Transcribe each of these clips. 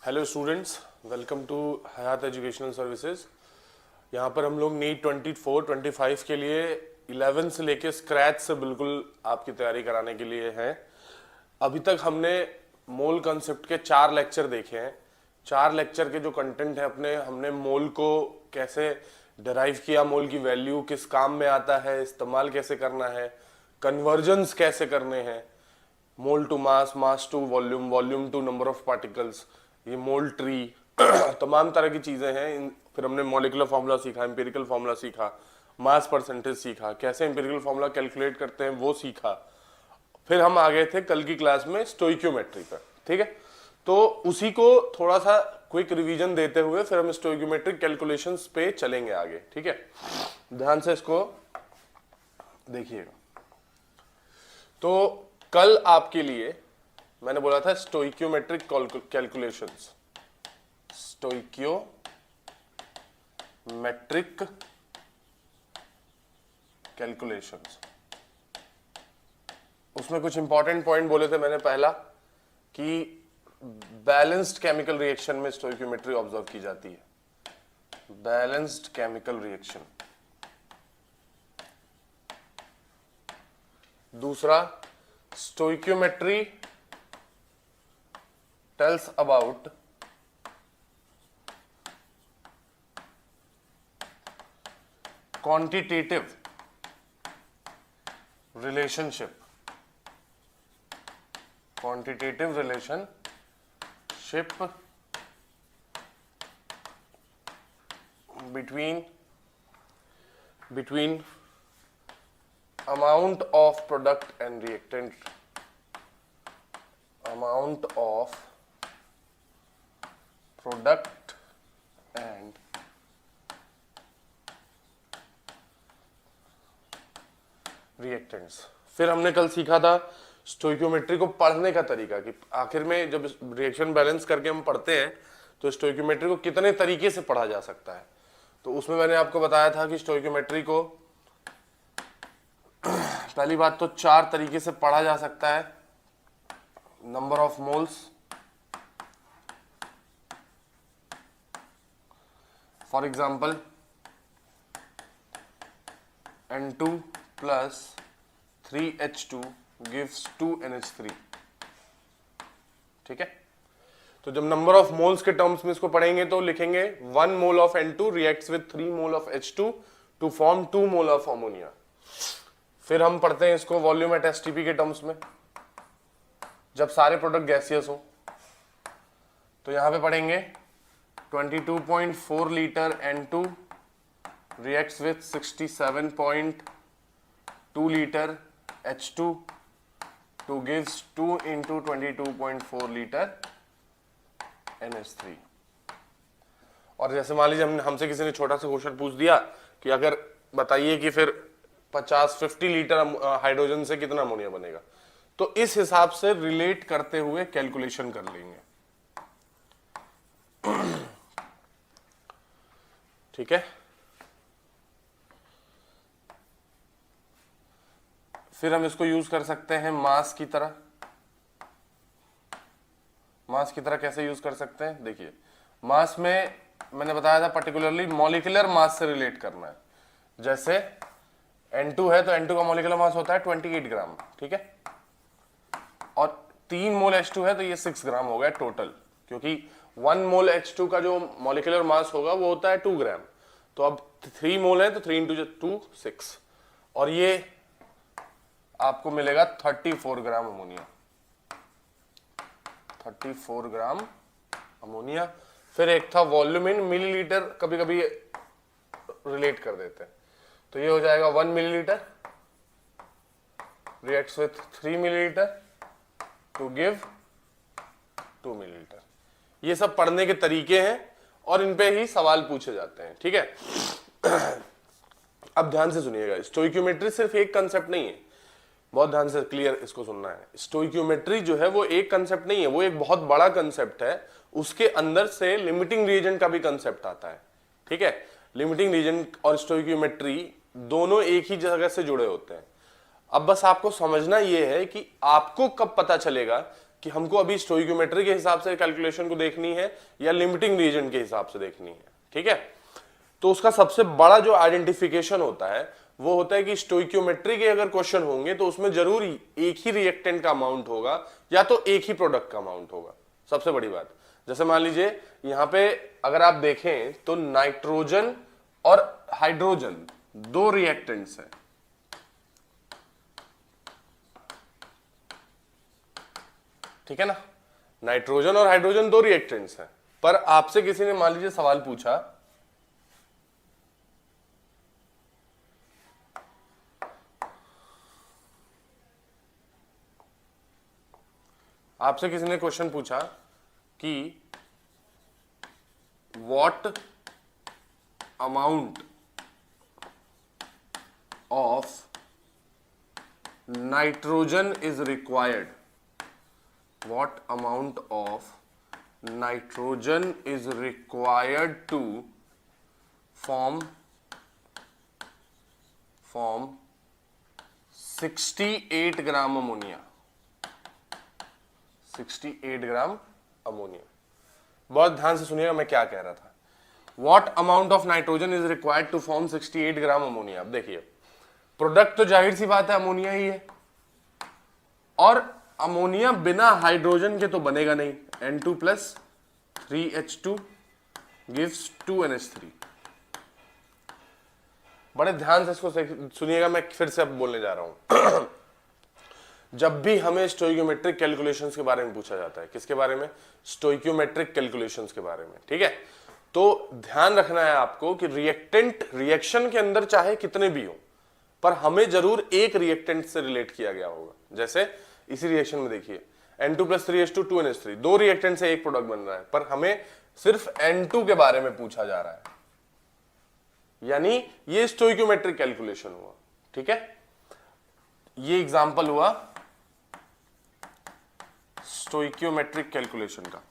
Hello students, welcome to Hayat educational services. यहाँ पर हम लोग नीट 24-25 के लिए 11 से लेके स्क्रैच से बिल्कुल आपकी तैयारी कराने के लिए हैं। अभी तक हमने मोल कंसेप्ट के 4 लेक्चर देखे हैं। 4 लेक्चर के जो कंटेंट है अपने, हमने मोल को कैसे डिराइव किया, मोल की वैल्यू किस काम में आता है, इस्तेमाल कैसे करना है, कन्वर्जन्स कैसे करने हैं, mole to mass, mass to volume, volume to number of particles, ये मोल ट्री तमाम तरह की चीजें हैं। फिर हमने मॉलिक्यूलर फार्मूला सीखा, एम्पिरिकल फार्मूला सीखा, मास परसेंटेज सीखा, कैसे एम्पिरिकल फार्मूला कैलकुलेट करते हैं वो सीखा। फिर हम आ गए थे कल की क्लास में स्टोइक्योमेट्री पर। ठीक है, तो उसी को थोड़ा सा क्विक रिवीजन देते हुए फिर हम स्टोइक्योमेट्रिक कैलकुलेशंस पे चलेंगे आगे। ठीक है, ध्यान से इसको देखिएगा। तो कल आपके लिए मैंने बोला था स्टोइक्योमेट्रिक कैलकुलेशंस, स्टोइक्योमेट्रिक कैलकुलेशंस। उसमें कुछ इंपॉर्टेंट पॉइंट बोले थे मैंने। पहला कि बैलेंस्ड केमिकल रिएक्शन में स्टोइक्योमेट्री ऑब्जर्व की जाती है, बैलेंस्ड केमिकल रिएक्शन। दूसरा, stoichiometry tells about quantitative relationship, quantitative relationship between amount of product and reactant, amount of product and reactants. फिर हमने कल सीखा था स्टोइक्योमेट्री को पढ़ने का तरीका, कि आखिर में जब रिएक्शन बैलेंस करके हम पढ़ते हैं तो स्टोइक्योमेट्री को कितने तरीके से पढ़ा जा सकता है। तो उसमें मैंने आपको बताया था कि स्टोइक्योमेट्री को पहली बात तो 4 तरीके से पढ़ा जा सकता है। Number of moles, for example N2 plus 3H2 gives 2NH3। ठीक है, तो जब नंबर ऑफ मोल्स के टर्म्स में इसको पढ़ेंगे तो लिखेंगे 1 mole of N2 reacts with 3 mole of H2 to form 2 mole of ammonia. फिर हम पढ़ते हैं इसको वॉल्यूम एट एसटीपी के टर्म्स में, जब सारे प्रोडक्ट गैसियस हो। तो यहां पे पढ़ेंगे 22.4 litre N2 reacts with 67.2 litre H2 to gives 2 into 22.4 litre NH3। और जैसे मान लीजिए हमसे किसी ने छोटा सा क्वेश्चन पूछ दिया कि अगर बताइए कि फिर 50 लीटर हाइड्रोजन से कितना अमोनिया बनेगा, तो इस हिसाब से रिलेट करते हुए कैलकुलेशन कर लेंगे। ठीक है, फिर हम इसको यूज कर सकते हैं मास की तरह। मास की तरह कैसे यूज कर सकते हैं, देखिए मास में मैंने बताया था पर्टिकुलरली मॉलिक्यूलर मास से रिलेट करना है। जैसे N2 है तो N2 का मॉलिक्यूलर मास होता है 28 ग्राम। ठीक है, और 3 मोल H2 है तो ये 6 ग्राम हो गया टोटल, क्योंकि 1 मोल H2 का जो मॉलिक्यूलर मास होगा वो होता है 2 ग्राम। तो अब 3 मोल है तो 3 इंटू 2 6, और ये आपको मिलेगा 34 ग्राम अमोनिया, 34 ग्राम अमोनिया। फिर एक था वॉल्यूम इन मिलीलीटर, कभी कभी रिलेट कर देते हैं, तो ये हो जाएगा 1 millilitre reacts with 3 millilitre to give 2 millilitre. ये सब पढ़ने के तरीके हैं और इन पे ही सवाल पूछे जाते हैं। ठीक है, अब ध्यान से सुनिएगा, स्टोइक्योमेट्री सिर्फ एक कंसेप्ट नहीं है, बहुत ध्यान से क्लियर इसको सुनना है। स्टोइक्योमेट्री जो है वो एक कंसेप्ट नहीं है, वो एक बहुत बड़ा कंसेप्ट है। उसके अंदर से लिमिटिंग रीजन का भी कंसेप्ट आता है। ठीक है, लिमिटिंग रीजन और स्टोइक्योमेट्री दोनों एक ही जगह से जुड़े होते हैं। अब बस आपको समझना यह है कि आपको कब पता चलेगा कि हमको अभी स्टोइकियोमेट्री के हिसाब से कैलकुलेशन को देखनी है या लिमिटिंग रीजन के हिसाब से देखनी है, ठीक है। तो उसका सबसे बड़ा जो आइडेंटिफिकेशन होता है वो होता है कि स्टोइकियोमेट्री के अगर क्वेश्चन होंगे तो उसमें जरूर एक ही रिएक्टेंट का अमाउंट होगा या तो एक ही प्रोडक्ट का अमाउंट होगा, सबसे बड़ी बात। जैसे मान लीजिए यहां पे अगर आप देखें तो नाइट्रोजन और हाइड्रोजन दो रिएक्टेंट्स हैं, ठीक है ना। नाइट्रोजन और हाइड्रोजन दो रिएक्टेंट्स हैं, पर आपसे किसी ने मान लीजिए सवाल पूछा आपसे किसी ने क्वेश्चन पूछा कि what amount of nitrogen is required, what amount of nitrogen is required to form 68 gram ammonia, 68 gram ammonia. बहुत ध्यान से सुनिएगा मैं क्या कह रहा था। What amount of nitrogen is required to form 68 gram ammonia. अब देखिए प्रोडक्ट तो जाहिर सी बात है अमोनिया ही है, और अमोनिया बिना हाइड्रोजन के तो बनेगा नहीं। N2 plus 3H2 gives 2NH3। बड़े ध्यान से इसको सुनिएगा, मैं फिर से अब बोलने जा रहा हूं। जब भी हमें स्टोइकियोमेट्रिक कैलकुलेशंस के बारे में पूछा जाता है, किसके बारे में? स्टोइकियोमेट्रिक कैलकुलेशंस के बारे में, ठीक है। तो ध्यान रखना है आपको कि रिएक्टेंट रिएक्शन के अंदर चाहे कितने भी हो, पर हमें जरूर एक रिएक्टेंट से रिलेट किया गया होगा। जैसे इसी रिएक्शन में देखिए N2 प्लस 3H2 2NH3, दो रिएक्टेंट से एक प्रोडक्ट बन रहा है, पर हमें सिर्फ N2 के बारे में पूछा जा रहा है, यानी ये स्टोइकियोमेट्रिक कैलकुलेशन हुआ, ठीक है। ये एग्जांपल हुआ स्टोइकियोमेट्रिक कैलकुलेशन का।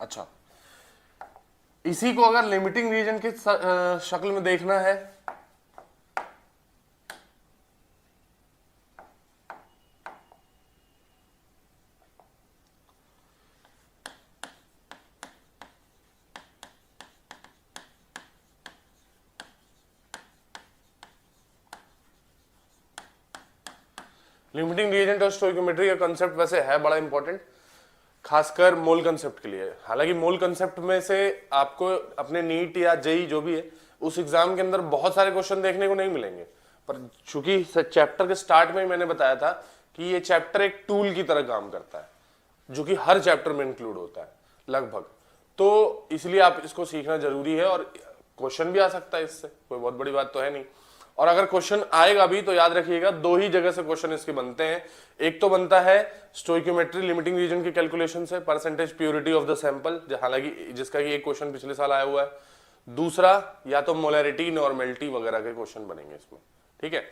अच्छा, इसी को अगर लिमिटिंग रीजन के शक्ल में देखना है लिमिटिंग रिएजेंट और स्टोइकियोमेट्री का कंसेप्ट वैसे है बड़ा इंपॉर्टेंट, खासकर मोल कंसेप्ट के लिए। हालांकि मोल कंसेप्ट में से आपको अपने नीट या जेई जो भी है उस एग्जाम के अंदर बहुत सारे क्वेश्चन देखने को नहीं मिलेंगे, पर चूंकि चैप्टर के स्टार्ट में ही मैंने बताया था कि ये चैप्टर एक टूल की तरह काम करता है, जो कि हर चैप्टर में इंक्लूड होता है लगभग, तो इसलिए आप इसको सीखना जरूरी है। और क्वेश्चन भी आ सकता है इससे, कोई बहुत बड़ी बात तो है नहीं। और अगर क्वेश्चन आएगा भी तो याद रखिएगा दो ही जगह से क्वेश्चन इसके बनते हैं। एक तो बनता है स्टोइकियोमेट्री लिमिटिंग रीजन की कैलकुलेशन से, percentage purity of the sample, हालांकि जिसका कि एक क्वेश्चन पिछले साल आया हुआ है। दूसरा या तो मोलैरिटी नॉर्मेलिटी वगैरह के क्वेश्चन बनेंगे इसमें, ठीक है।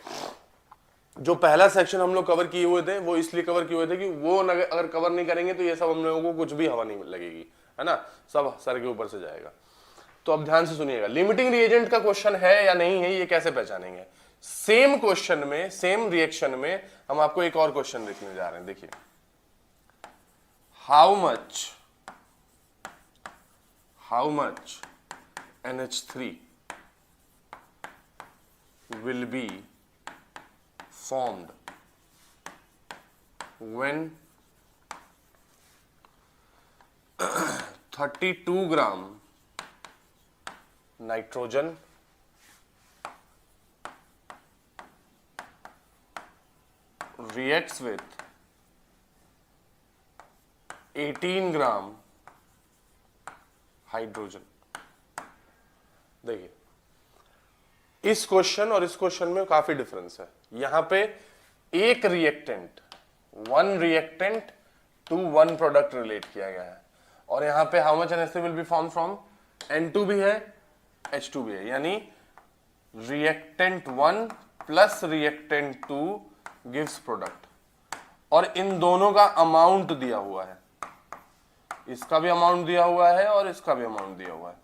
जो पहला सेक्शन हम लोग कवर किए हुए थे वो इसलिए कवर किए हुए थे कि वो अगर कवर नहीं करेंगे तो ये सब हम लोगों को कुछ भी हवा नहीं लगेगी, है ना, सब सर के ऊपर से जाएगा। तो अब ध्यान से सुनिएगा, लिमिटिंग रिएजेंट का क्वेश्चन है या नहीं है ये कैसे पहचानेंगे। सेम क्वेश्चन में, सेम रिएक्शन में हम आपको एक और क्वेश्चन लिखने जा रहे हैं। देखिए, how much NH3 will be formed when 32 gram nitrogen reacts with 18 gram hydrogen. देखिए, इस क्वेश्चन और इस क्वेश्चन में काफी डिफरेंस है। यहां पे एक reactant, one reactant to one product relate किया गया है, और यहां पे how much NH3 will be form from N2 भी है, H2 भी है, यानी reactant 1 plus reactant 2 gives product, और इन दोनों का अमाउंट दिया हुआ है, इसका भी अमाउंट दिया हुआ है और इसका भी अमाउंट दिया हुआ है।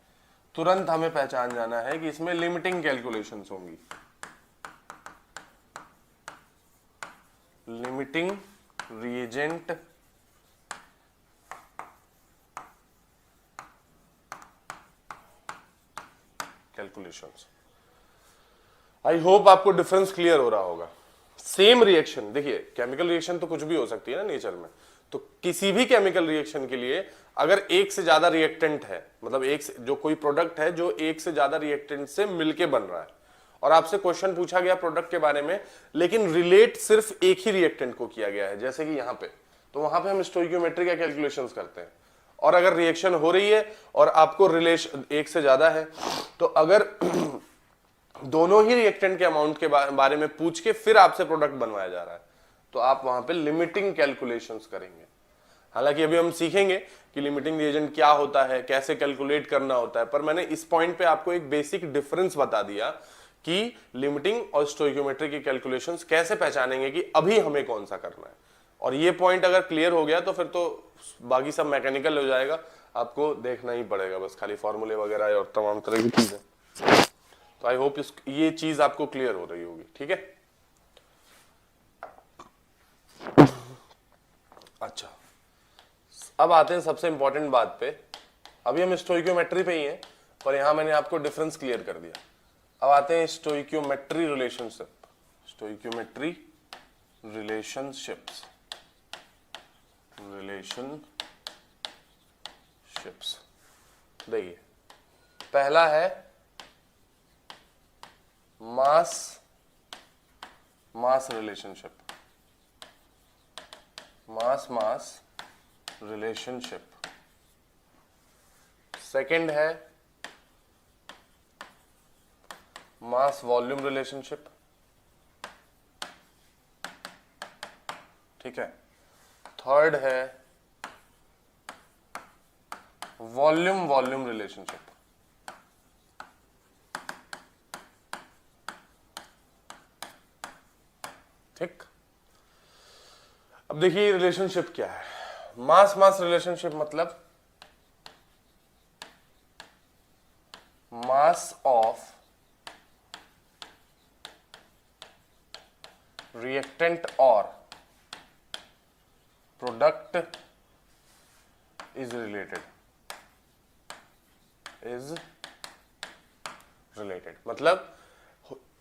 तुरंत हमें पहचान जाना है कि इसमें लिमिटिंग कैलकुलेशंस होंगी। Limiting reagent calculations. I hope आपको डिफरेंस क्लियर हो रहा होगा। सेम रिएक्शन, देखिए केमिकल रिएक्शन तो कुछ भी हो सकती है ना नेचर में, तो किसी भी केमिकल रिएक्शन के लिए अगर एक से ज्यादा रिएक्टेंट है, मतलब एक से जो कोई प्रोडक्ट है जो एक से ज्यादा रिएक्टेंट से मिलके बन रहा है, और आपसे क्वेश्चन पूछा गया प्रोडक्ट के बारे में, लेकिन रिलेट सिर्फ एक ही रिएक्टेंट को किया गया है, जैसे कि यहां पे, तो वहां पे हम स्टोइकियोमेट्री का कैलकुलेशंस करते हैं। और अगर रिएक्शन हो रही है और आपको रिलेशन एक से ज्यादा है, तो अगर दोनों ही रिएक्टेंट के अमाउंट के बारे में पूछ के फिर आपसे प्रोडक्ट बनवाया जा रहा है, तो आप वहां पे लिमिटिंग कैलकुलेशंस करेंगे। हालांकि अभी हम सीखेंगे कि लिमिटिंग रिएजेंट क्या होता है, कैसे कैलकुलेट करना होता है, पर मैंने इस पॉइंट पे आपको एक बेसिक डिफरेंस बता दिया कि लिमिटिंग और स्टोइकियोमेट्री की कैलकुलेशंस कैसे पहचानेंगे कि अभी हमें कौन सा करना है। और ये पॉइंट अगर क्लियर हो गया तो फिर तो बाकी सब मैकेनिकल हो जाएगा, आपको देखना ही पड़ेगा बस खाली फॉर्मूले वगैरह और तमाम तरह की चीजें। तो आई होप ये चीज आपको क्लियर हो रही होगी, ठीक है। अच्छा, अब आते हैं सबसे इंपॉर्टेंट बात पे। अभी हम स्टोइकियोमेट्री पे ही हैं, पर यहां मैंने आपको डिफरेंस क्लियर कर दिया। अब आते हैं स्टोइकियोमेट्री रिलेशनशिप। स्टोइकियोमेट्री रिलेशनशिप्स, देखिए पहला है मास रिलेशनशिप, मास रिलेशनशिप। सेकंड है मास वॉल्यूम रिलेशनशिप, ठीक है। थर्ड है वॉल्यूम रिलेशनशिप। ठीक, अब देखिए रिलेशनशिप क्या है। मास रिलेशनशिप मतलब मास ऑफ रिएक्टेंट और प्रोडक्ट इज रिलेटेड, मतलब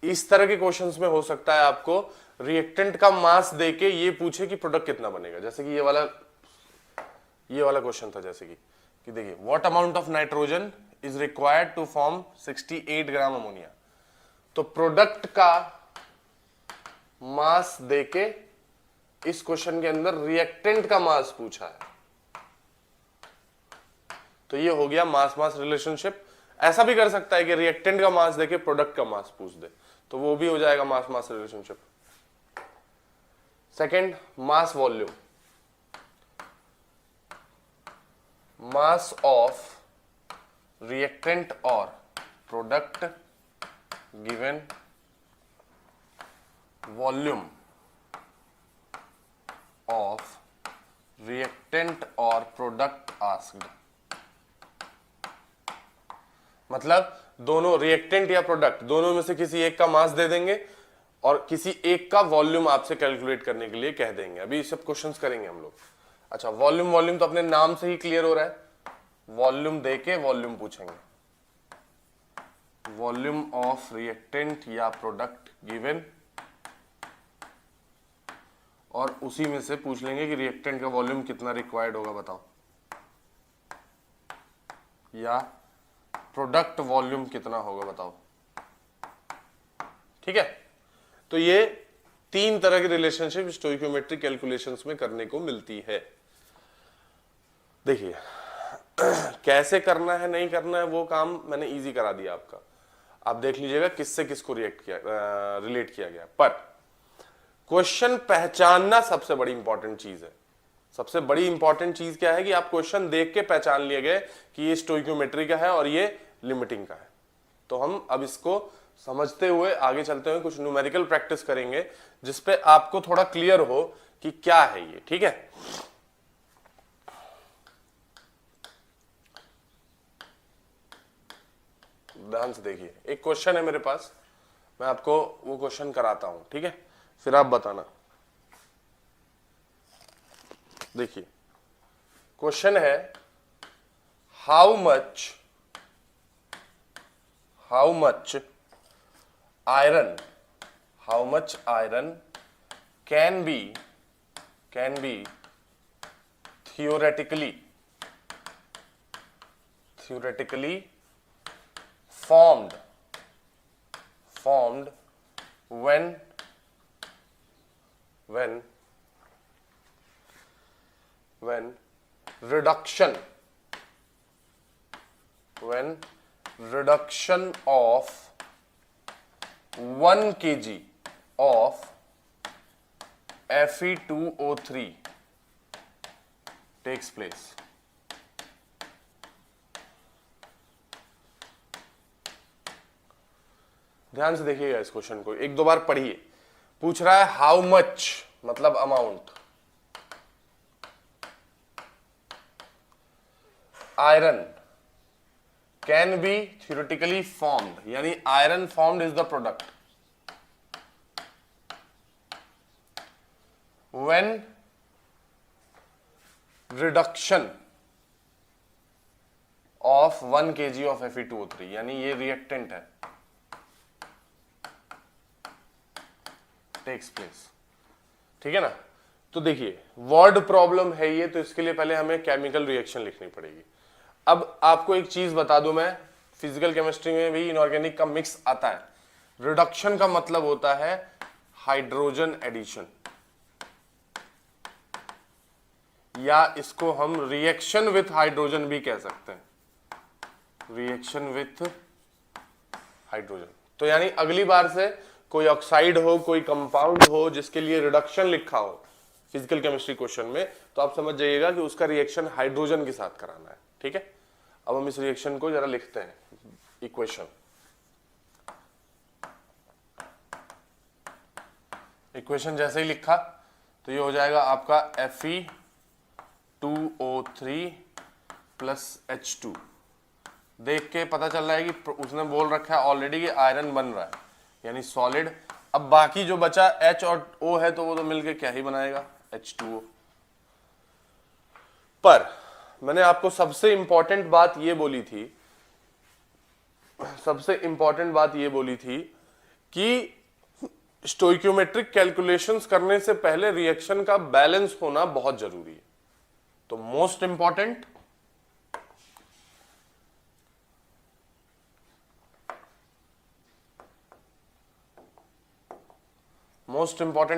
इस तरह के क्वेश्चंस में हो सकता है आपको रिएक्टेंट का मास देके ये पूछे कि प्रोडक्ट कितना बनेगा। जैसे कि ये वाला क्वेश्चन था, जैसे कि देखिए what amount of nitrogen is required to form 68 gram ammonia. तो प्रोडक्ट का मास देके इस क्वेश्चन के अंदर रिएक्टेंट का मास पूछा है, तो ये हो गया मास रिलेशनशिप। ऐसा भी कर सकता है कि रिएक्टेंट का मास देके प्रोडक्ट का मास पूछ दे, तो वो भी हो जाएगा mass relationship. Second, mass volume, mass of reactant और product given volume of reactant और प्रोडक्ट आस्क्ड। मतलब दोनों रिएक्टेंट या प्रोडक्ट दोनों में से किसी एक का मास दे देंगे और किसी एक का वॉल्यूम आपसे कैलकुलेट करने के लिए कह देंगे। अभी सब क्वेश्चंस करेंगे हम लोग। अच्छा, वॉल्यूम तो अपने नाम से ही क्लियर हो रहा है, वॉल्यूम देके वॉल्यूम पूछेंगे। वॉल्यूम ऑफ रिएक्टेंट या प्रोडक्ट गिवन, और उसी में से पूछ लेंगे कि रिएक्टेंट का वॉल्यूम कितना रिक्वायर्ड होगा बताओ, या प्रोडक्ट वॉल्यूम कितना होगा बताओ। ठीक है, तो ये तीन तरह की रिलेशनशिप स्टोइकियोमेट्री कैलकुलेशंस में करने को मिलती है। देखिए कैसे करना है नहीं करना है वो काम मैंने इजी करा दिया आपका। आप देख लीजिएगा किससे किसको रिलेट किया गया, पर क्वेश्चन पहचानना सबसे बड़ी इंपॉर्टेंट चीज है। सबसे बड़ी इंपॉर्टेंट चीज क्या है कि आप क्वेश्चन देख के पहचान लिए गए कि ये स्टोइकियोमेट्री का है और ये लिमिटिंग का है। तो हम अब इसको समझते हुए आगे चलते हुए कुछ न्यूमेरिकल प्रैक्टिस करेंगे जिसपे आपको थोड़ा क्लियर हो कि क्या है ये। ठीक है, ध्यान से देखिए, एक क्वेश्चन है मेरे पास, मैं आपको वो क्वेश्चन कराता हूं, ठीक है, फिर आप बताना। देखिए क्वेश्चन है, how much iron can be theoretically formed when reduction of 1 kg of Fe2O3 takes place। ध्यान से देखिएगा इस क्वेश्चन को, एक दो बार पढ़िए। पूछ रहा है हाउ मच मतलब amount, iron can be theoretically formed, यानी iron formed is the product when reduction of 1 kg of Fe2O3, यानी ये रिएक्टेंट है, टेक्स प्लेस। ठीक है ना। तो देखिए वर्ड प्रॉब्लम है ये, तो इसके लिए पहले हमें केमिकल रिएक्शन लिखनी पड़ेगी। अब आपको एक चीज बता दूं मैं, फिजिकल केमिस्ट्री में भी इनऑर्गेनिक का मिक्स आता है। रिडक्शन का मतलब होता है हाइड्रोजन एडिशन, या इसको हम रिएक्शन विथ हाइड्रोजन भी कह सकते हैं, रिएक्शन विथ हाइड्रोजन। तो यानी अगली बार से कोई ऑक्साइड हो, कोई कंपाउंड हो जिसके लिए रिडक्शन लिखा हो फिजिकल केमिस्ट्री क्वेश्चन में, तो आप समझ जाइएगा कि उसका रिएक्शन हाइड्रोजन के साथ कराना है। ठीक है, अब हम इस रिएक्शन को जरा लिखते हैं, इक्वेशन। इक्वेशन जैसे ही लिखा तो ये हो जाएगा आपका Fe2O3 प्लस H2। देख के पता चल रहा है कि उसने बोल रखा है ऑलरेडी कि आयरन बन रहा है, यानी सॉलिड। अब बाकी जो बचा H और O है तो वो तो मिलके क्या ही बनाएगा, H2O। पर मैंने आपको सबसे इंपॉर्टेंट बात ये बोली थी कि स्टोइकियोमेट्रिक कैलकुलेशंस करने से पहले रिएक्शन का बैलेंस होना बहुत जरूरी है। तो मोस्ट इंपॉर्टेंट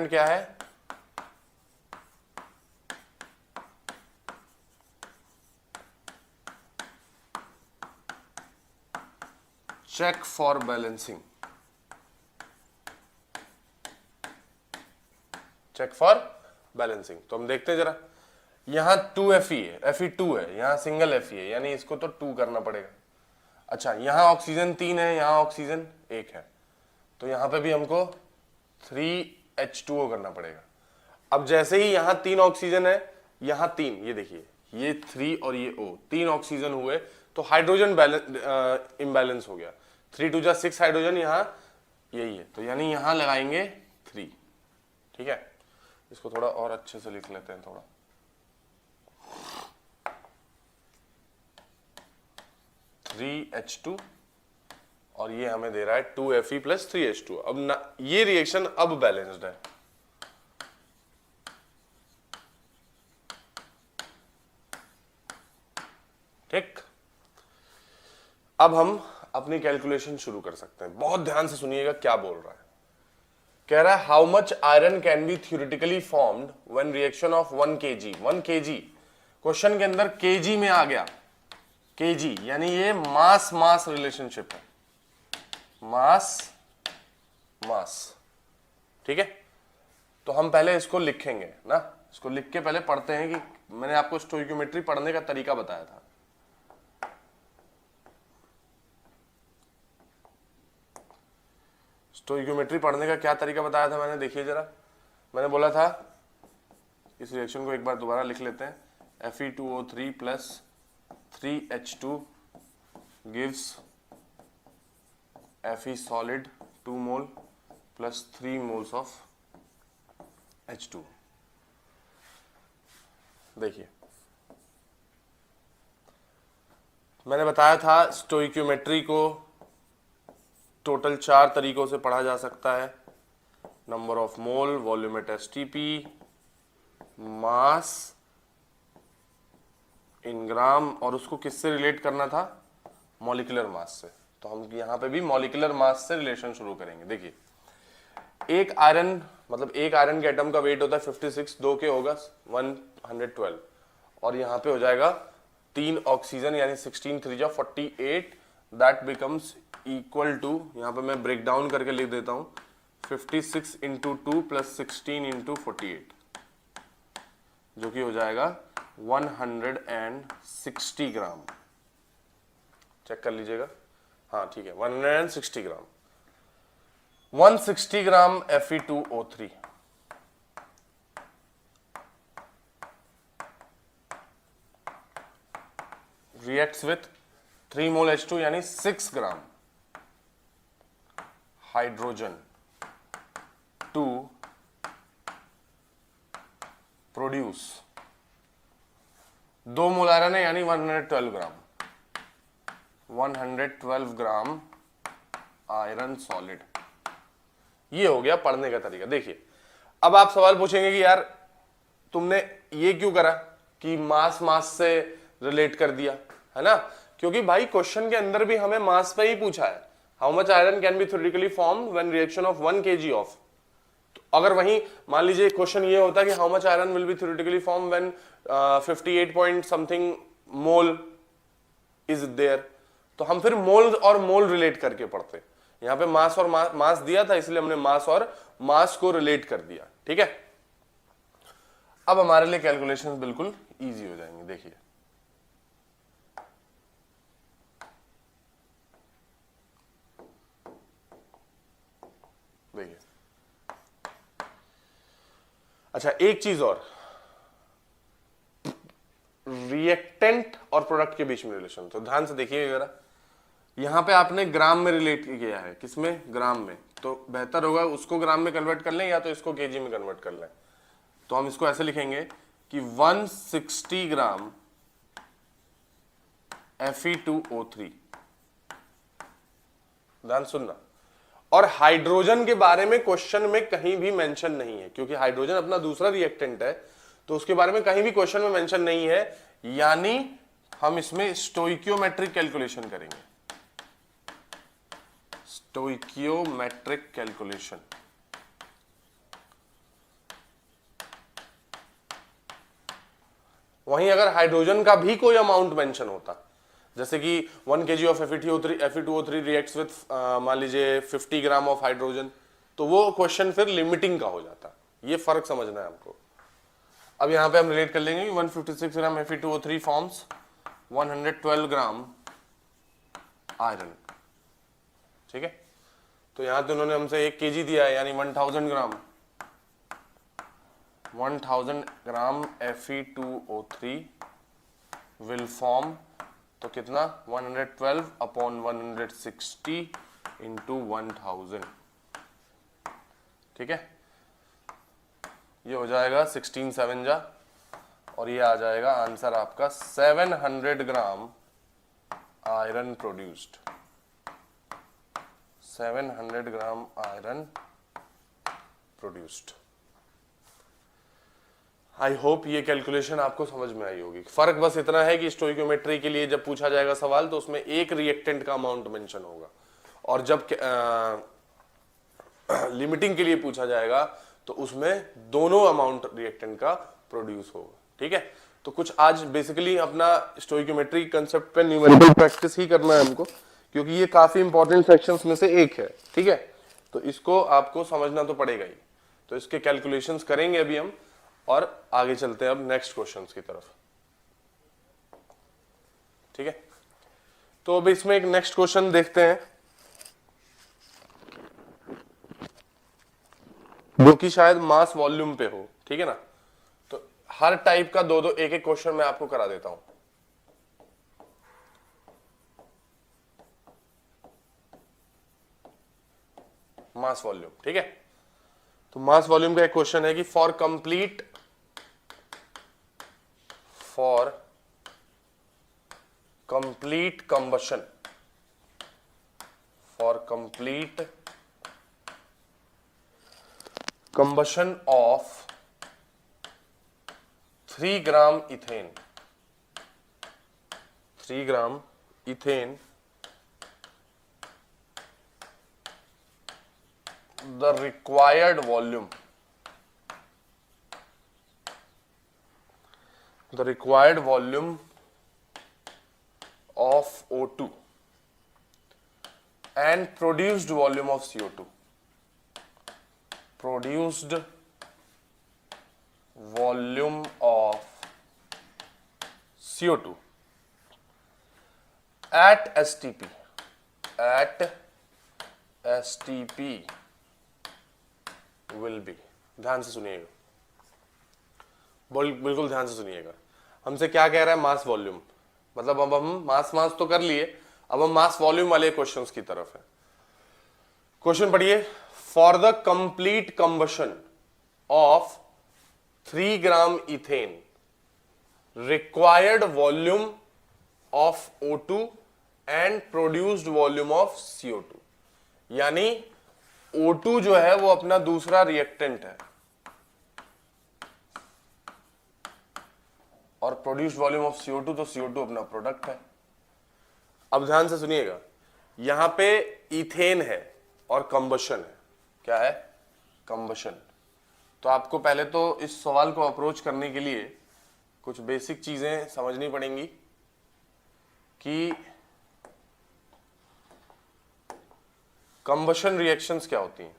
क्या है, check for balancing. Check for balancing. तो हम देखते हैं जरा, यहां 2Fe है, Fe2 है, यहां सिंगल Fe है, यानी इसको तो 2 करना पड़ेगा। अच्छा, यहां ऑक्सीजन 3 है, यहां ऑक्सीजन 1 है, तो यहां पे भी हमको 3H2O करना पड़ेगा। अब जैसे ही यहां 3 ऑक्सीजन है, यहां 3, ये देखिए ये 3 और ये O, 3 ऑक्सीजन हुए तो हाइड्रोजन इम्बैलेंस हो गया। 3 2 जा 6 हाइड्रोजन यहां यही है, तो यानी यहां लगाएंगे 3। ठीक है, इसको थोड़ा और अच्छे से लिख लेते हैं थोड़ा। 3H2 और ये हमें दे रहा है 2Fe प्लस 3H2। अब ना ये रिएक्शन अब बैलेंस्ड है। ठीक, अब हम अपनी कैलकुलेशन शुरू कर सकते हैं। बहुत ध्यान से सुनिएगा क्या बोल रहा है। कह रहा है how much iron can be theoretically formed when reaction of 1 kg। 1 kg question के अंदर kg में आ गया, kg यानी ये मास रिलेशनशिप है, मास। ठीक है, तो हम पहले इसको लिखेंगे ना, इसको लिख के पहले पढ़ते हैं कि मैंने आपको स्टोइकियोमेट्री पढ़ने का तरीका बताया था। स्टोइकियोमेट्री पढ़ने का क्या तरीका बताया था मैंने, देखिए जरा। मैंने बोला था, इस रिएक्शन को एक बार दोबारा लिख लेते हैं, Fe2O3 plus 3H2 gives Fe solid 2 mole plus 3 moles of H2। देखिए मैंने बताया था स्टोइक्योमेट्री को टोटल 4 तरीकों से पढ़ा जा सकता है। Number of mole, volume at STP, mass in gram, और उसको किससे रिलेट करना था? मॉलिक्यूलर मास से। तो हम यहाँ पे भी मॉलिक्यूलर मास से रिलेशन शुरू करेंगे। देखिए एक आयरन के एटम का वेट होता है 56, 2 के होगा 112, और यहाँ पे हो जाएगा 3 ऑक्सीजन यानी 16 3 जा 48, दैट बिकम्स इक्वल टू, यहाँ पे मैं ब्रेक डाउन करके लिख देता हूँ, 56 इंटू 2 प्लस 16 इंटू 48, जो कि हो जाएगा 160 ग्राम। चेक कर लीजिएगा, हाँ ठीक है 160 ग्राम। 160 ग्राम Fe2O3 reacts with 3 mole H2 यानी 6 gram hydrogen to produce 2 mole iron है यानी 112 ग्राम आयरन सॉलिड। ये हो गया पढ़ने का तरीका। देखिए अब आप सवाल पूछेंगे कि यार तुमने ये क्यों करा कि मास से रिलेट कर दिया, है ना? क्योंकि भाई क्वेश्चन के अंदर भी हमें मास पे ही पूछा है, how much iron can be theoretically form when reaction of 1 kg of. तो अगर वहीं मान लीजिए क्वेश्चन ये होता कि how much iron will be theoretically form when 58 point something mole is there, तो हम फिर मोल और मोल रिलेट करके पढ़ते। यहाँ पे मास और मास दिया था इसलिए हमने मास और मास को रिलेट कर दिया। ठीक है, अब हमारे लिए कैलकुलेशंस बिल्कुल इजी हो जाएंगे। देखिए देखिए अच्छा एक चीज और, रिएक्टेंट और प्रोडक्ट के बीच में रिलेशन, तो ध्यान से देखिए जरा, यहां पे आपने ग्राम में रिलेट किया है, किसमें? ग्राम में। तो बेहतर होगा उसको ग्राम में कन्वर्ट कर लें या तो इसको केजी में कन्वर्ट कर लें। तो हम इसको ऐसे लिखेंगे कि 160 ग्राम Fe2O3, ध्यान सुनना। और हाइड्रोजन के बारे में क्वेश्चन में कहीं भी मेंशन नहीं है, क्योंकि हाइड्रोजन अपना दूसरा रिएक्टेंट है, तो उसके बारे में कहीं भी क्वेश्चन में मेंशन नहीं है, यानी हम इसमें स्टोइकियोमेट्रिक कैलकुलेशन करेंगे। स्टोइकियोमेट्रिक कैलकुलेशन, वहीं अगर हाइड्रोजन का भी कोई अमाउंट मेंशन होता, जैसे कि 1 kg of Fe2O3 reacts with मान लीजिए 50 ग्राम ऑफ हाइड्रोजन, तो वो क्वेश्चन फिर लिमिटिंग का हो जाता। ये फर्क समझना है हमको। अब यहां पे हम रिलेट कर लेंगे 156 ग्राम Fe2O3 फॉर्म्स 112 ग्राम आयरन। ठीक है, तो यहां तो उन्होंने हमसे 1 kg दिया है यानी 1000 ग्राम, 1000 ग्राम Fe2O3 विल फॉर्म, तो कितना? 112 अपॉन 160 इंटू 1000। ठीक है, ये हो जाएगा 16 7 जा, और ये आ जाएगा आंसर आपका 700 gram iron produced. 700 gram iron produced. I hope ये कैलकुलेशन आपको समझ में आई होगी। फर्क बस इतना है कि स्टोइकियोमेट्री के लिए जब पूछा जाएगा सवाल तो उसमें एक रिएक्टेंट का अमाउंट मेंशन होगा, और जब लिमिटिंग के लिए पूछा जाएगा तो उसमें दोनों अमाउंट रिएक्टेंट का प्रोड्यूस होगा। ठीक है, तो कुछ आज बेसिकली अपना स्टोइकियोमेट्री कंसेप्ट पे न्यूमेरिकल प्रैक्टिस ही करना है हमको, क्योंकि ये काफी इंपॉर्टेंट सेक्शंस में से एक है। ठीक है, तो इसको आपको समझना तो पड़ेगा ही। तो इसके कैलकुलेशंस करेंगे अभी हम, और आगे चलते हैं अब नेक्स्ट क्वेश्चंस की तरफ। ठीक है, तो अब इसमें एक नेक्स्ट क्वेश्चन देखते हैं, जो कि शायद मास वॉल्यूम पे हो। ठीक है ना, तो हर टाइप का दो एक एक क्वेश्चन मैं आपको करा देता हूं। Mass volume. ठीक है, तो मास वॉल्यूम का एक क्वेश्चन है कि for complete combustion, for complete combustion of 3 gram ethane, 3 gram ethane, the required volume of O2 and produced volume of CO2, produced volume of CO2 at STP, will be, ध्यान से सुनिएगा, बिल्कुल ध्यान से सुनिएगा। हमसे क्या कह रहा है? मास वॉल्यूम, मतलब अब हम मास तो कर लिए, अब हम मास वॉल्यूम वाले क्वेश्चंस की तरफ है। क्वेश्चन पढ़िए, for the complete combustion of 3 gram ethane required volume of O2 and produced volume of CO2, यानी O2 जो है वो अपना दूसरा रिएक्टेंट है और प्रोड्यूस्ड वॉल्यूम ऑफ CO2, तो CO2 अपना प्रोडक्ट है। अब ध्यान से सुनिएगा, यहां पे इथेन है और कंबशन है। क्या है? कंबशन। तो आपको पहले तो इस सवाल को अप्रोच करने के लिए कुछ बेसिक चीजें समझनी पड़ेंगी कि कंबशन रिएक्शंस क्या होती हैं।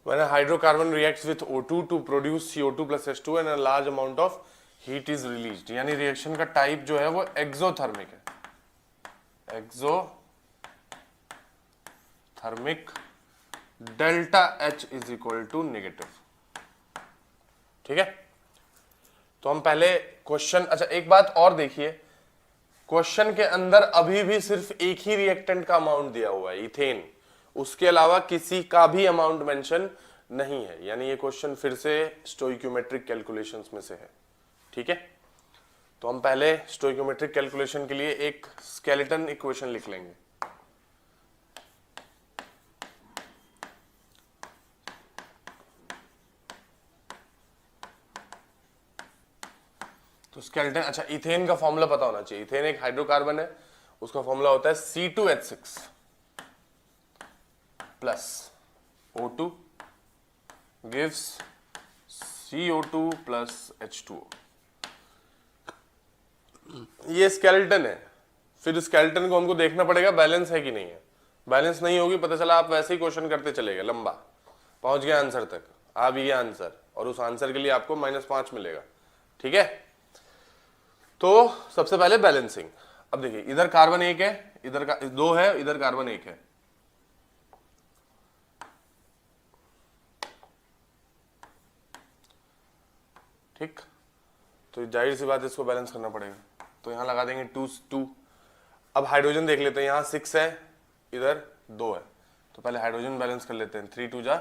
When a hydrocarbon reacts with O2 to produce CO2 plus H2 and a large amount of heat is released, यानी रिएक्शन का टाइप जो है वो एक्सोथर्मिक है, exothermic, delta H is equal to negative. ठीक है, तो हम पहले क्वेश्चन, अच्छा एक बात और देखिए, क्वेश्चन के अंदर अभी भी सिर्फ एक ही रिएक्टेंट का अमाउंट दिया हुआ है, इथेन, उसके अलावा किसी का भी अमाउंट मेंशन नहीं है, यानी ये क्वेश्चन फिर से स्टोइक्योमेट्रिक कैलकुलेशंस में से है। ठीक है, तो हम पहले स्टोइक्योमेट्रिक कैलकुलेशन के लिए एक स्केलेटन इक्वेशन लिख लेंगे। तो स्केलेटन, अच्छा इथेन का फॉर्मूला पता होना चाहिए। इथेन एक हाइड्रोकार्बन है, उसका फॉर्मूला होता है C2H6 plus O2 gives CO2 plus H2O। ये स्केलेटन है, फिर स्केलेटन को हमको देखना पड़ेगा बैलेंस है कि नहीं है। बैलेंस नहीं होगी, पता चला आप वैसे ही क्वेश्चन करते चले गए, लंबा पहुंच गया आंसर तक, आ भी गया आंसर, और उस आंसर के लिए आपको -5 मिलेगा। ठीक है, तो सबसे पहले बैलेंसिंग। अब देखिए, इधर कार्बन 1 है, इधर का 2 है, इधर कार्बन 1 है। ठीक, तो जाहिर सी बात है इसको बैलेंस करना पड़ेगा, तो यहां लगा देंगे 2। अब हाइड्रोजन देख लेते हैं, यहां 6 है, इधर 2 है, तो पहले हाइड्रोजन बैलेंस कर लेते हैं। 3 2 जा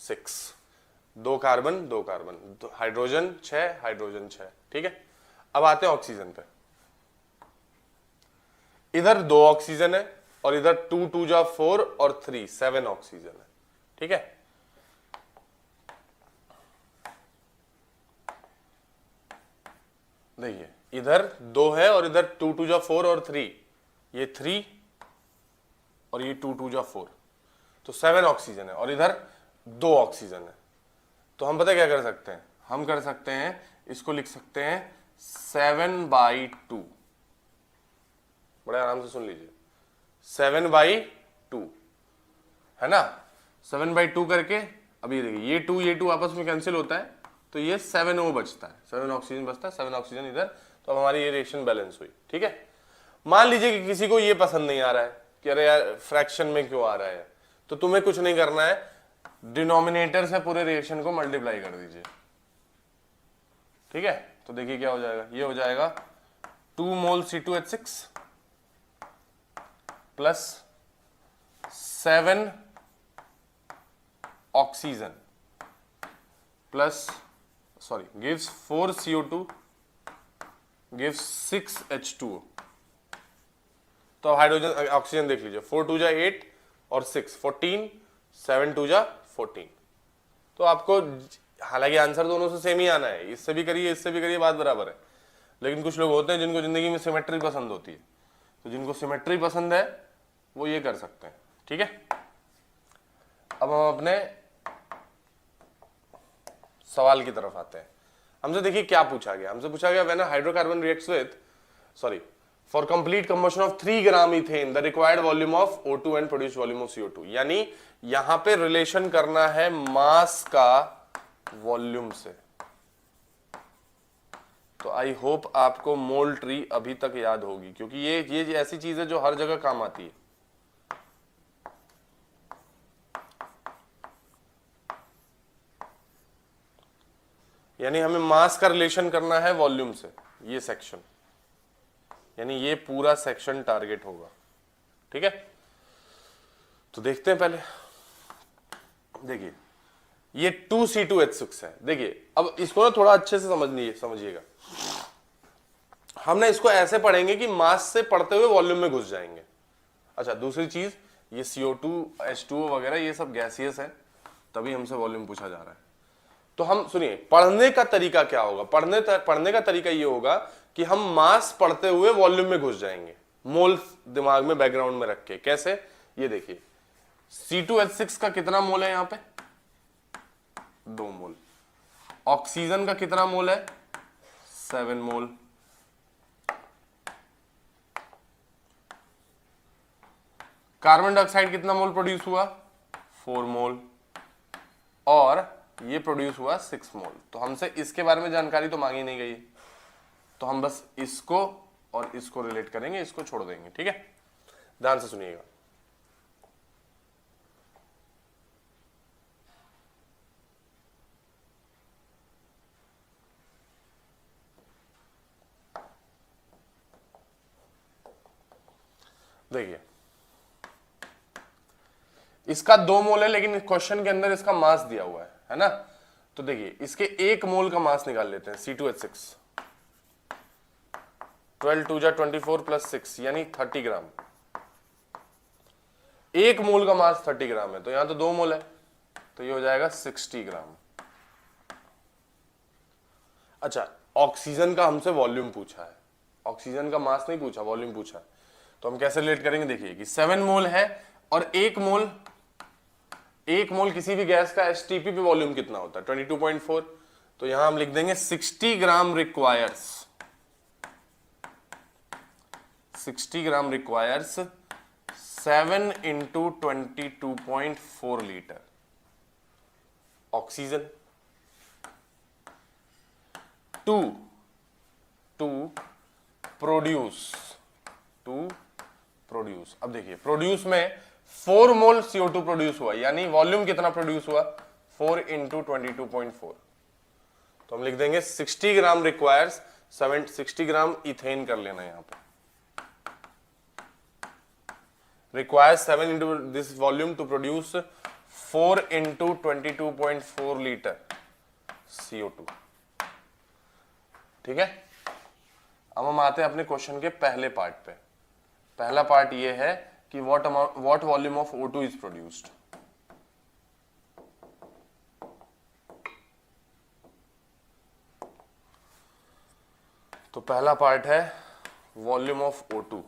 6, 2 कार्बन 2 कार्बन, हाइड्रोजन 6, हाइड्रोजन 6। ठीक है, अब आते हैं ऑक्सीजन पे। इधर 2 ऑक्सीजन है और इधर 2 2 जा 4 और 3 7 ऑक्सीजन है। ठीक है, देखिए इधर 2 है और इधर 2 2 जा 4 और 3, ये 3 और ये 2 2 जा 4, तो 7 ऑक्सीजन है और इधर 2 ऑक्सीजन है। तो हम पता क्या कर सकते हैं, हम कर सकते हैं इसको लिख सकते हैं 7/2, बड़े आराम से सुन लीजिए, 7/2 है ना। 7/2 करके अब ये देखिए ये 2 आपस में कैंसिल होता है तो ये 7O बचता है, 7 ऑक्सीजन बचता है, 7 ऑक्सीजन इधर, तो अब हमारी ये रिएक्शन बैलेंस हुई। ठीक है, मान लीजिए कि किसी को ये पसंद नहीं आ रहा है कि अरे यार फ्रैक्शन में क्यों आ रहा है, तो तुम्हें कुछ नहीं करना है, डिनोमिनेटर से पूरे रिएक्शन को मल्टीप्लाई कर दीजिए। ठीक है, तो देखिए क्या हो जाएगा, ये हो जाएगा 2 मोल C2H6 plus 7 oxygen plus sorry gives 4 CO2 gives 6 H2O। तो हाइड्रोजन ऑक्सीजन देख लीजिए, 4 2 जा 8 और 6 14, 7 2 जा 14। तो आपको हालांकि आंसर दोनों से सेम ही आना है, इससे भी करिए इससे भी करिए, बात बराबर है। लेकिन कुछ लोग होते हैं जिनको जिंदगी में सिमेट्री पसंद होती है, तो जिनको सिमेट्री पसंद है वो ये कर सकते हैं। ठीक है, अब हम अपने सवाल की तरफ आते हैं। हमसे देखिए क्या पूछा गया, हमसे पूछा गया when a hydrocarbon reacts with sorry for complete combustion of 3 gram ethane the required volume of O2 and produce volume of CO2। यानी यहां पे रिलेशन करना है मास का वॉल्यूम से। तो आई होप आपको मोल ट्री अभी तक याद होगी, क्योंकि ये ऐसी चीज है जो हर जगह काम आती है। यानी हमें मास का रिलेशन करना है वॉल्यूम से, ये सेक्शन, यानी ये पूरा सेक्शन टारगेट होगा। ठीक है, तो देखते हैं पहले। देखिए ये 2C2H6 है। देखिए अब इसको ना थोड़ा अच्छे से समझिएगा। हम ना इसको ऐसे पढ़ेंगे कि मास से पढ़ते हुए वॉल्यूम में घुस जाएंगे। अच्छा, दूसरी चीज, ये CO2 H2O वगैरह ये सब गैसियस है, तभी हमसे वॉल्यूम पूछा जा रहा है। तो हम सुनिए, पढ़ने का तरीका क्या होगा, पढ़ने का तरीका ये होगा कि हम मास पढ़ते हुए वॉल्यूम में घुस जाएंगे, मोल दिमाग में बैकग्राउंड में रख के। कैसे, ये देखिए C2H6 का कितना मोल है, यहां पे 2 मोल। ऑक्सीजन का कितना मोल है, 7 मोल। कार्बन डाइऑक्साइड कितना मोल प्रोड्यूस हुआ, 4 मोल। और ये प्रोड्यूस हुआ 6 मोल। तो हमसे इसके बारे में जानकारी तो मांगी नहीं गई, तो हम बस इसको और इसको रिलेट करेंगे, इसको छोड़ देंगे। ठीक है, ध्यान से सुनिएगा। देखिए इसका 2 मोल है, लेकिन क्वेश्चन के अंदर इसका मास दिया हुआ है ना। तो देखिए इसके 1 मोल का मास निकाल लेते हैं, C2H6 12 2 जा 24 प्लस 6 यानी 30 ग्राम। 1 मोल का मास 30 ग्राम है, तो यहां तो 2 मोल है, तो ये हो जाएगा 60 ग्राम। अच्छा, ऑक्सीजन का हमसे वॉल्यूम पूछा है, ऑक्सीजन का मास नहीं पूछा, वॉल्यूम पूछा है। तो हम कैसे रिलेट करेंगे, देखिए कि 7 मोल है और 1 मोल किसी भी गैस का एसटीपी पे वॉल्यूम कितना होता है, 22.4। तो यहां हम लिख देंगे 60 gram requires, 60 gram requires 7 into 22.4 litre oxygen to produce. अब देखिए प्रोड्यूस में 4 मोल CO2 प्रोड्यूस हुआ, यानी वॉल्यूम कितना प्रोड्यूस हुआ, 4 इंटू 22.4। तो हम लिख देंगे 60 ग्राम रिक्वायर्स 60 ग्राम इथेन कर लेना यहां पे, requires 7 into this volume to produce 4 into 22.4 litre CO2। ठीक है, अब हम आते हैं अपने क्वेश्चन के पहले पार्ट पे। पहला पार्ट ये है कि what volume of O2 is produced। तो पहला पार्ट है volume of O2,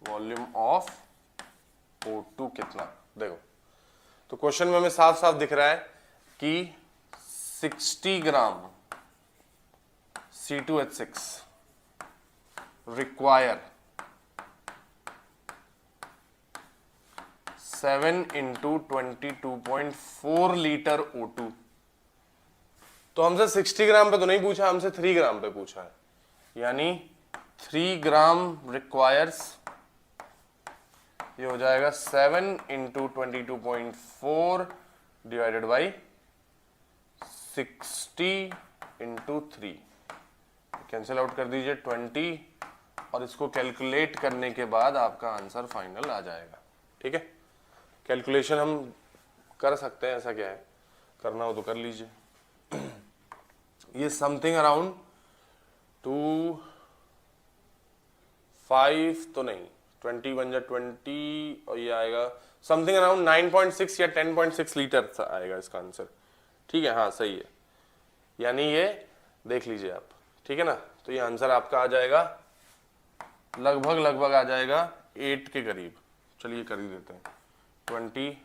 volume of O2 कितना, देखो तो क्वेश्चन में हमें साफ साफ दिख रहा है कि 60 ग्राम C2H6 require 7 into 22.4 litre O2। तो हमसे 60 ग्राम पे तो नहीं पूछा, हमसे 3 ग्राम पे पूछा है, यानी 3 ग्राम रिक्वायर्स, ये हो जाएगा 7 into 22.4 divided by 60 into 3, cancel out कर दीजिए 20, और इसको कैलकुलेट करने के बाद आपका आंसर फाइनल आ जाएगा। ठीक है, कैलकुलेशन हम कर सकते हैं, ऐसा क्या है, करना हो तो कर लीजिए। ये समथिंग अराउंड 5 तो नहीं, 20 बन जाए 20, और ये आएगा समथिंग अराउंड 9.6 या 10.6 लीटर आएगा इसका आंसर। ठीक है, हाँ सही है, यानी ये देख लीजिए आप। ठीक है ना, तो ये आंसर आपका आ जाएगा लगभग आ जाएगा 8 के करीब। चलिए कर ही देते हैं, 20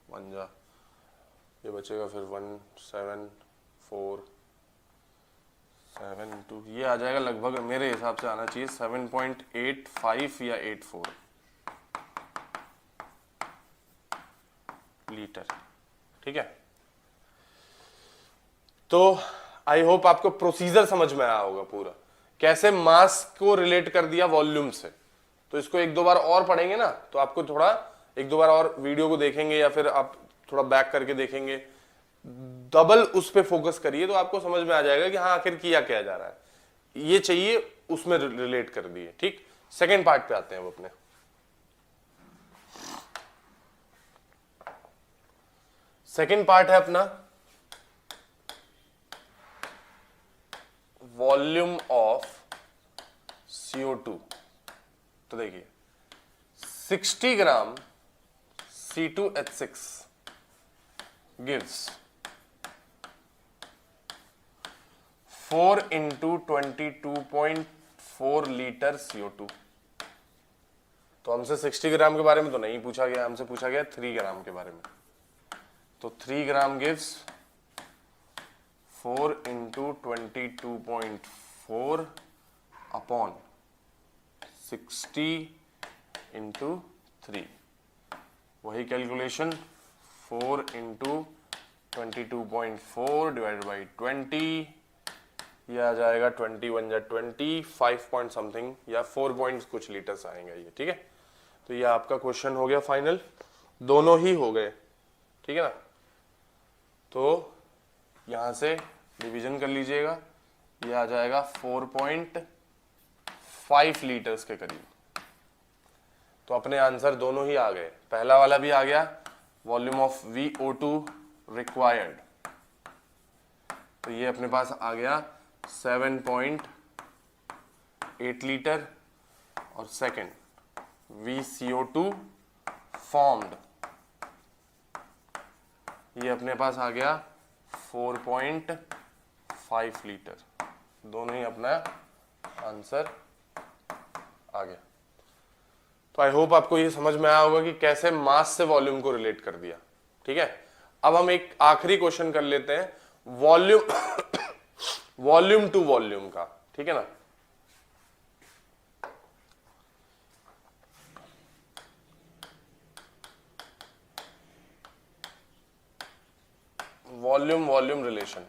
बन जा, ये बचेगा फिर 1 7 4 7 2, ये आ जाएगा लगभग, मेरे हिसाब से आना चाहिए 7.85 या 84 लीटर। ठीक है, तो आई होप आपको प्रोसीजर समझ में आया होगा पूरा, कैसे मास को रिलेट कर दिया वॉल्यूम से। तो इसको एक दो बार और पढ़ेंगे ना, तो आपको थोड़ा एक दो बार और वीडियो को देखेंगे या फिर आप थोड़ा बैक करके देखेंगे, डबल उस पे फोकस करिए, तो आपको समझ में आ जाएगा कि हाँ आखिर किया क्या जा रहा है, ये चाहिए उसमें रिलेट कर दिए। ठीक, सेकेंड पार्ट पे आते हैं अब अपने। सेकेंड पार्ट है अपना वॉल्यूम ऑफ CO2। तो देखिए 60 ग्राम C2H6 gives 4 into 22.4 litre CO2। तो हमसे 60 ग्राम के बारे में तो नहीं पूछा गया, हमसे पूछा गया 3 ग्राम के बारे में। तो 3 ग्राम gives 4 into 22.4 अपॉन 60 into 3, वही कैलकुलेशन 4 into 22.4 डिवाइडेड बाई 20, ये आ जाएगा 21 या 20, 5 पॉइंट समथिंग या 4 पॉइंट कुछ लीटर्स आएंगे ये। ठीक है, तो ये आपका क्वेश्चन हो गया फाइनल, दोनों ही हो गए। ठीक है ना, तो यहां से डिवीजन कर लीजिएगा, ये आ जाएगा 4.5 लीटर्स के करीब। तो अपने आंसर दोनों ही आ गए, पहला वाला भी आ गया, वॉल्यूम ऑफ VO2 रिक्वायर्ड, तो ये अपने पास आ गया 7.8 लीटर, और सेकंड VCO2 फॉर्म्ड, ये अपने पास आ गया 4.5 लीटर। दोनों ही अपना आंसर आ गया। तो आई होप आपको ये समझ में आया होगा कि कैसे मास से वॉल्यूम को रिलेट कर दिया। ठीक है, अब हम एक आखिरी क्वेश्चन कर लेते हैं वॉल्यूम वॉल्यूम टू वॉल्यूम का। ठीक है ना, वॉल्यूम वॉल्यूम रिलेशन।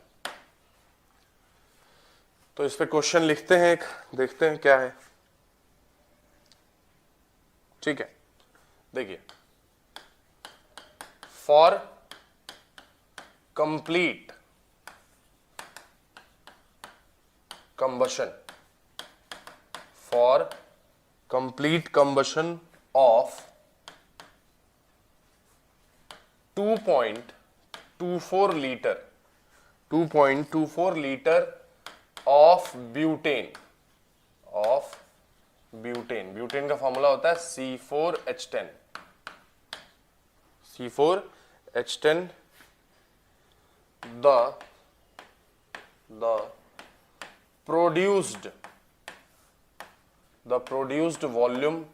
तो इस पे क्वेश्चन लिखते हैं, एक देखते हैं क्या है। ठीक है, देखिए for complete combustion, for complete combustion of 2.24 liter of butane, butane का फॉर्मूला होता है C4H10, the produced volume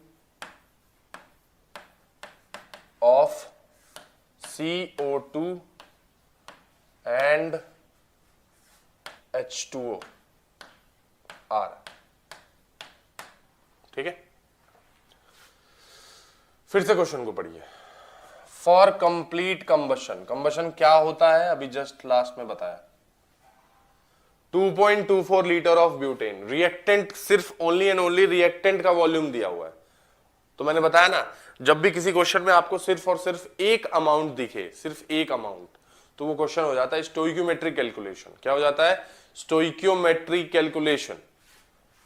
of CO2 and H2O R। ठीक है, फिर से क्वेश्चन को पढ़िए। फॉर कंप्लीट कंबशन क्या होता है अभी जस्ट लास्ट में बताया। 2.24 लीटर ऑफ ब्यूटेन, रिएक्टेंट सिर्फ ओनली एंड ओनली रिएक्टेंट का वॉल्यूम दिया हुआ है। तो मैंने बताया ना, जब भी किसी क्वेश्चन में आपको सिर्फ और सिर्फ एक अमाउंट दिखे, सिर्फ एक अमाउंट, तो वो क्वेश्चन हो जाता है स्टोइकियोमेट्रिक कैलकुलेशन। क्या हो जाता है? Stoichiometric calculation.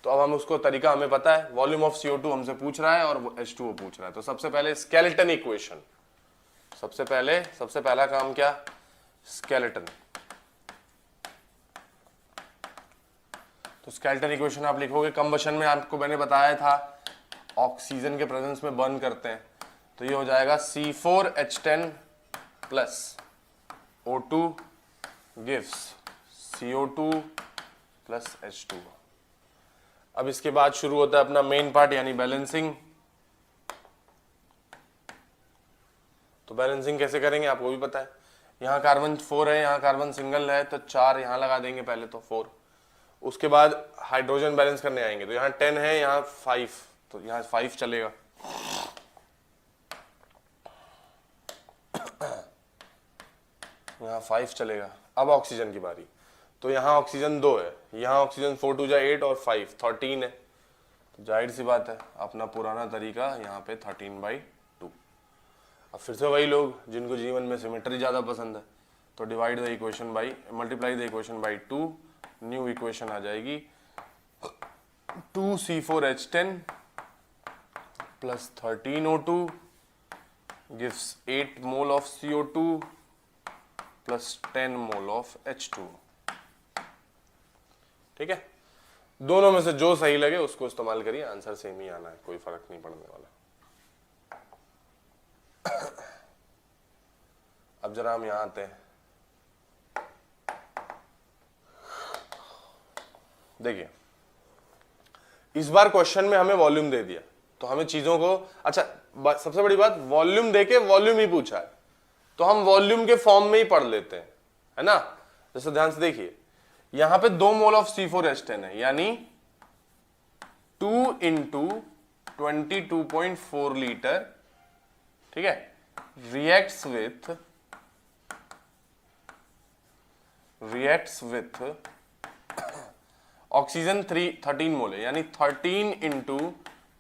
तो अब हम उसको तरीका हमें पता है, वॉल्यूम ऑफ CO2 हमसे पूछ रहा है और H2O पूछ रहा है। तो सबसे पहले स्केलेटन इक्वेशन, सबसे पहला काम क्या? स्केलेटन। तो स्केलेटन इक्वेशन आप लिखोगे, कंबशन में आपको मैंने बताया था ऑक्सीजन के प्रेजेंस में बर्न करते हैं, तो ये हो जाएगा C4H10 plus O2 gives CO2 plus H2O। अब इसके बाद शुरू होता है अपना मेन पार्ट यानी बैलेंसिंग। तो बैलेंसिंग कैसे करेंगे आपको भी पता है। यहाँ कार्बन 4 है, यहाँ कार्बन सिंगल है, तो 4 यहाँ लगा देंगे पहले, तो 4। उसके बाद हाइड्रोजन बैलेंस करने आएंगे, तो यहाँ 10 है, यहाँ 5, तो यहाँ 5 चलेगा। यहाँ 5 चलेगा। अब ऑक्सीजन की बारी, तो यहाँ ऑक्सीजन 2 है, यहाँ ऑक्सीजन 4 2 8 और 5 13 है। तो जाहिर सी बात है अपना पुराना तरीका यहाँ पे 13/2। अब फिर से वही लोग जिनको जीवन में सिमेट्री ज्यादा पसंद है, तो divide the equation by, multiply the equation by 2, new equation आ जाएगी 2C4H10 plus 13O2 gives 8 mole of CO2 plus 10 mole of H2। ठीक है, दोनों में से जो सही लगे उसको इस्तेमाल करिए, आंसर सेम ही आना है, कोई फर्क नहीं पड़ने वाला। अब जरा हम यहां आते हैं। देखिए, इस बार क्वेश्चन में हमें वॉल्यूम दे दिया, तो हमें चीजों को, अच्छा सबसे बड़ी बात, वॉल्यूम देके वॉल्यूम ही पूछा है, तो हम वॉल्यूम के फॉर्म में ही पढ़ लेते हैं, है ना। जैसे ध्यान से देखिए, यहां पे 2 मोल ऑफ C4H10 है, यानी 2 इंटू 22.4 लीटर, ठीक है, रिएक्ट्स विथ ऑक्सीजन 13 मोल है, यानी 13 into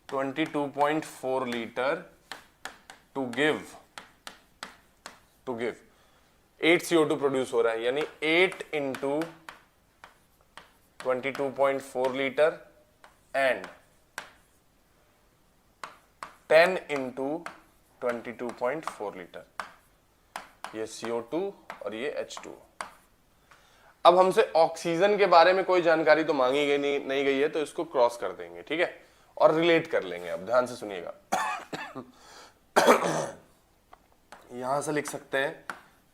22.4 litre to give 8 CO2 produce हो रहा है, यानी 8 into 22.4 litre and 10 into 22.4 litre, ये CO2 और ये H2। अब हमसे ऑक्सीजन के बारे में कोई जानकारी तो मांगी गई नहीं गई है, तो इसको क्रॉस कर देंगे, ठीक है, और रिलेट कर लेंगे। अब ध्यान से सुनिएगा। यहां से लिख सकते हैं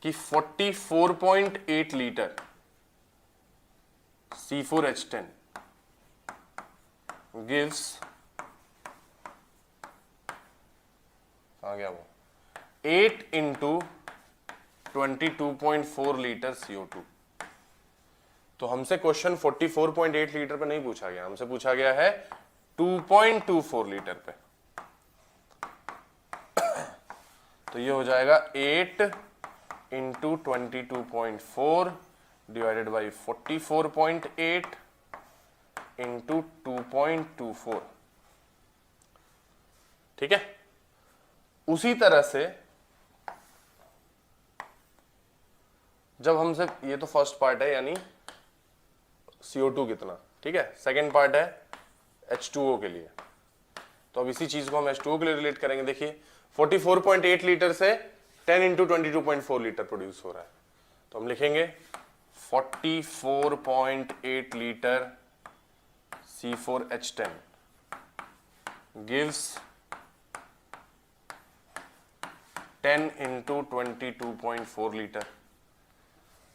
कि 44.8 लीटर C4H10 gives, आ गया वो, 8 इंटू 22.4 लीटर CO2। तो हमसे क्वेश्चन 44.8 लीटर पे नहीं पूछा गया, हमसे पूछा गया है 2.24 लीटर पे। तो ये हो जाएगा 8 इंटू 22.4 डिवाइडेड बाई 44.8 इंटू 2.24, ठीक है। उसी तरह से जब हमसे, ये तो फर्स्ट पार्ट है यानी CO2 कितना, ठीक है, सेकेंड पार्ट है H2O के लिए। तो अब इसी चीज को हम H2O के लिए रिलेट करेंगे। देखिए 44.8 लीटर से 10 इंटू 22.4 लीटर प्रोड्यूस हो रहा है, तो हम लिखेंगे 44.8 litre C4H10 gives 10 into 22.4 litre.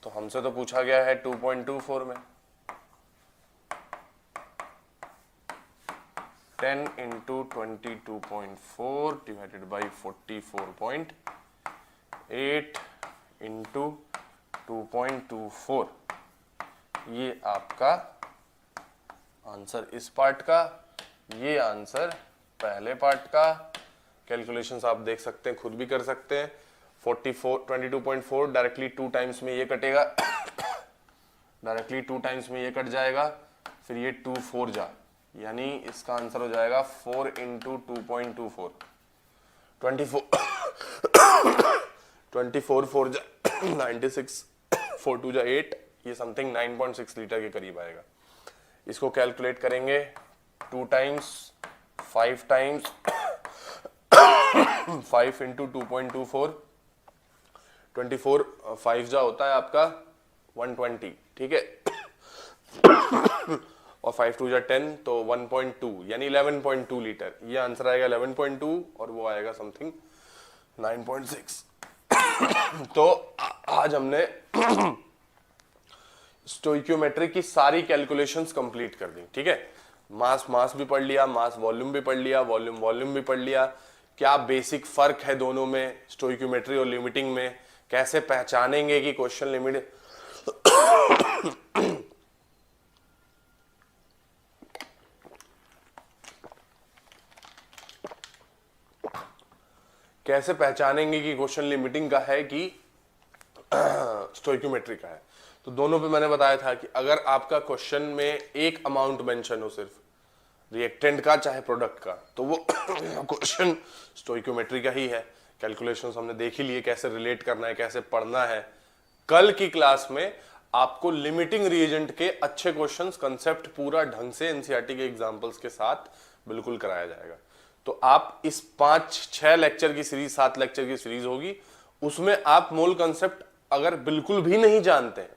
तो हमसे तो पूछा गया है 2.24 में, 10 इंटू 22.4 डिवाइडेड बाई 44.8 इंटू 2.24, ये आपका आंसर इस पार्ट का, ये आंसर पहले पार्ट का। कैलकुलेशंस आप देख सकते हैं, खुद भी कर सकते हैं। 22.4 डायरेक्टली 2 टाइम्स में ये कटेगा, डायरेक्टली 2 टाइम्स में ये कट जाएगा, फिर ये 2 4 जा, यानी इसका आंसर हो जाएगा 4 इंटू 2.24, 24 4 जा 96, 4 2 जा 8, ये समथिंग 9.6 लीटर के करीब आएगा। इसको कैलकुलेट करेंगे 2 टाइम्स 5 टाइम्स 5 इंटू 2.24, 24 5 जा होता है आपका 120, ठीक है, और 5 2 जा 10, तो 1.2 यानी 11.2 लीटर, ये आंसर आएगा 11.2 और वो आएगा समथिंग 9.6। तो आज हमने स्टोइकियोमेट्री की सारी कैलकुलेशंस कंप्लीट कर दी, ठीक है। मास भी पढ़ लिया, मास वॉल्यूम भी पढ़ लिया, वॉल्यूम भी पढ़ लिया, क्या बेसिक फर्क है दोनों में, स्टोइकियोमेट्री और लिमिटिंग में, कैसे पहचानेंगे कि क्वेश्चन लिमिट कैसे पहचानेंगे कि क्वेश्चन लिमिटिंग का है कि स्टोइकियोमेट्री का है। तो दोनों पे मैंने बताया था कि अगर आपका क्वेश्चन में एक अमाउंट मेंशन हो सिर्फ रिएक्टेंट का चाहे प्रोडक्ट का, तो वो क्वेश्चन स्टोइकियोमेट्री का ही है। कैलकुलेशंस हमने देख ही लिए, कैसे रिलेट करना है, कैसे पढ़ना है। कल की क्लास में आपको लिमिटिंग रिएजेंट के अच्छे क्वेश्चंस, कंसेप्ट पूरा ढंग से एनसीईआरटी के एग्जांपल्स के साथ बिल्कुल कराया जाएगा। तो आप इस 5-6 लेक्चर की सीरीज, 7 लेक्चर की सीरीज होगी, उसमें आप मूल कंसेप्ट अगर बिल्कुल भी नहीं जानते हैं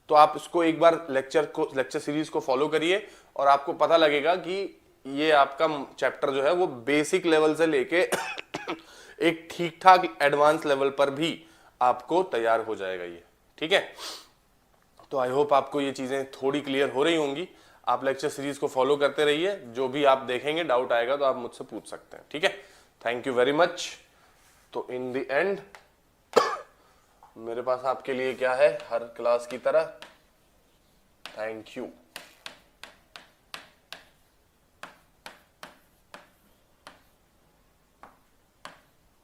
तो आप इसको एक बार लेक्चर सीरीज को फॉलो करिए और आपको पता लगेगा कि ये आपका चैप्टर जो है वो बेसिक लेवल से लेके एक ठीक ठाक एडवांस लेवल पर भी आपको तैयार हो जाएगा ये, ठीक है। तो आई होप आपको ये चीजें थोड़ी क्लियर हो रही होंगी। आप लेक्चर सीरीज को फॉलो करते रहिए, जो भी आप देखेंगे डाउट आएगा तो आप मुझसे पूछ सकते हैं, ठीक है। Thank you very much. तो इन द एंड मेरे पास आपके लिए क्या है, हर क्लास की तरह, थैंक यू।